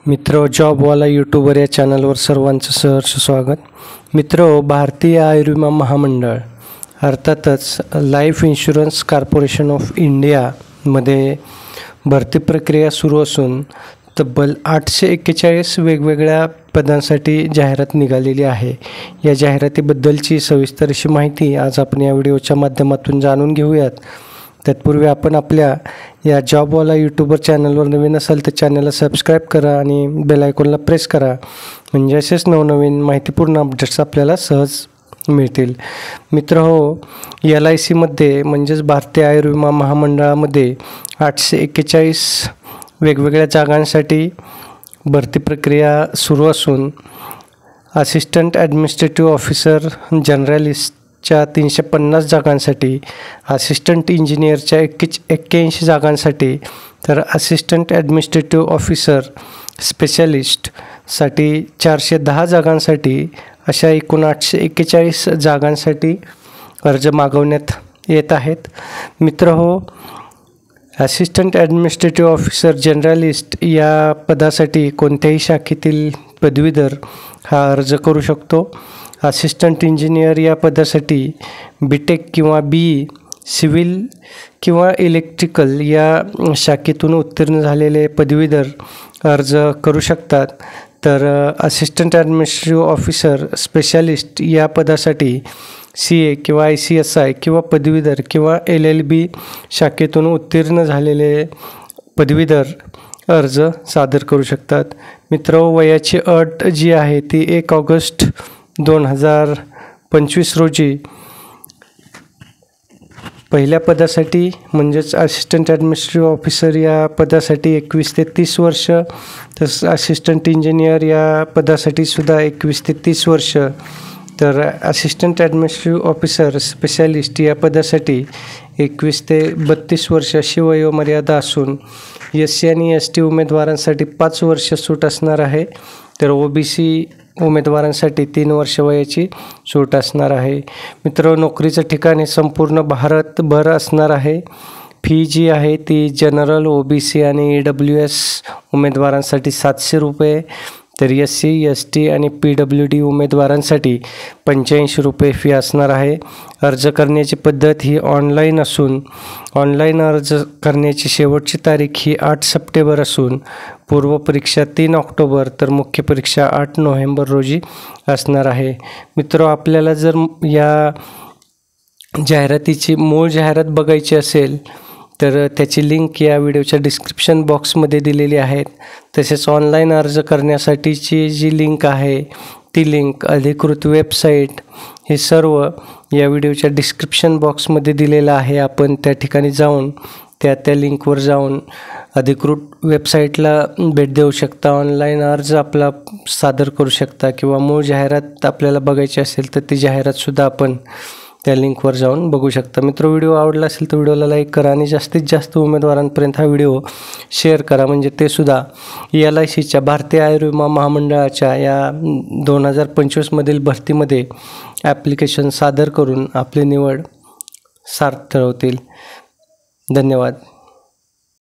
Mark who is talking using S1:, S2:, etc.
S1: मित्र जॉबवाला यूट्यूबर या चॅनलवर सर्वांचं सहर्ष स्वागत. मित्र, भारतीय आयुर्विमा महामंडळ अर्थातच लाईफ इन्शुरन्स कॉर्पोरेशन ऑफ इंडियामध्ये भरती प्रक्रिया सुरू असून तब्बल 841 वेगवेगळ्या पदांसाठी जाहिरात निघालेली आहे. या जाहिरातीबद्दलची सविस्तर अशी माहिती आज आपण या व्हिडिओच्या माध्यमातून जाणून घेऊयात. तत्पूर्वी आपण आपल्या या जॉबवाला यूट्यूबर चॅनलवर नवीन असाल तर चॅनलला सबस्क्राईब करा आणि बेल आयकॉनला प्रेस करा, म्हणजे असेच नवनवीन माहितीपूर्ण अपडेट्स आपल्याला सहज मिळतील. मित्र हो, LICमध्ये म्हणजेच भारतीय आयुर्विमा महामंडळामध्ये 841 वेगवेगळ्या जागांसाठी भरती प्रक्रिया सुरू असून असिस्टंट ॲडमिनिस्ट्रेटिव्ह ऑफिसर जनरलिस्टच्या 350 जागांसाठी, असिस्टंट इंजिनियरच्या 81 जागांसाठी, तर असिस्टंट ॲडमिनिस्ट्रेटिव्ह ऑफिसर स्पेशालिस्टसाठी 410 जागांसाठी अशा एकूण 841 जागांसाठी अर्ज मागवण्यात येत आहेत. मित्र हो, असिस्टंट ॲडमिनिस्ट्रेटिव्ह ऑफिसर जनरलिस्ट या पदासाठी कोणत्याही शाखेतील पदवीधर हा अर्ज करू शकतो. असिस्टंट इंजिनियर या पदासाठी BTech किंवा BE, सिव्हिल किंवा इलेक्ट्रिकल या शाखेतून उत्तीर्ण झालेले पदवीधर अर्ज करू शकतात. तर असिस्टंट ॲडमिनिस्ट्रेटिव्ह ऑफिसर स्पेशालिस्ट या पदासाठी CA किंवा ICSI किंवा पदवीधर किंवा LLB शाखेतून उत्तीर्ण झालेले पदवीधर अर्ज सादर करू शकतात. मित्र, वयाची अट जी आहे ती 1 ऑगस्ट 2025 रोजी पहिल्या पदासाठी म्हणजेच असिस्टंट ॲडमिनिस्ट्रेटिव्ह ऑफिसर या पदासाठी 21 ते 30 वर्ष, तसंच असिस्टंट इंजिनियर या पदासाठी सुद्धा 21 ते 30 वर्ष, तर असिस्टंट ॲडमिनिस्ट्रेटिव्ह ऑफिसर स्पेशालिस्ट या पदासाठी 21 ते 32 वर्ष अशी वयोमर्यादा असून SC आणि ST उमेदवारांसाठी 5 वर्ष सूट असणार आहे. तर OBC उमेदवारांसाठी 3 वर्ष वयाची सूट असणार आहे. मित्र, नोकरीचं ठिकाण हे संपूर्ण भारतभर असणार आहे. फी जी आहे ती जनरल, OBC आणि EWS उमेदवारांसाठी 700 रुपये, तर SC, ST आणि PWD उमेदवारांसाठी 85 रुपये फी असणार आहे. अर्ज करण्याची पद्धत ही ऑनलाईन असून ऑनलाईन अर्ज करण्याची शेवटची तारीख ही 8 सप्टेंबर असून पूर्वपरीक्षा 3 ऑक्टोबर तर मुख्य परीक्षा 8 नोव्हेंबर रोजी असणार आहे. मित्र, आपल्याला जर या जाहिरातीची मूळ जाहिरात बघायची असेल तर त्याची लिंक या व्हिडिओच्या डिस्क्रिप्शन बॉक्समध्ये दिलेली आहे. तसेच ऑनलाईन अर्ज करण्यासाठीची जी लिंक आहे ती लिंक, अधिकृत वेबसाईट, हे सर्व या व्हिडिओच्या डिस्क्रिप्शन बॉक्समध्ये दिलेलं आहे. आपण त्या ठिकाणी जाऊन त्या लिंकवर जाऊन अधिकृत वेबसाईटला भेट देऊ शकता. ऑनलाईन अर्ज आपला सादर करू शकता किंवा मूळ जाहिरात आपल्याला बघायची असेल तर ती जाहिरातसुद्धा आपण त्या लिंकवर जाऊन बघू शकता. मित्र, व्हिडिओ आवडला असेल तर व्हिडिओला लाईक करा आणि जास्तीत जास्त उमेदवारांपर्यंत हा व्हिडिओ शेअर करा, म्हणजे ते सुद्धा LICच्या भारतीय आयुर्विमा महामंडळाच्या या 2025 मधील भरतीमध्ये ॲप्लिकेशन सादर करून आपली निवड सार्थ ठरवतील. धन्यवाद.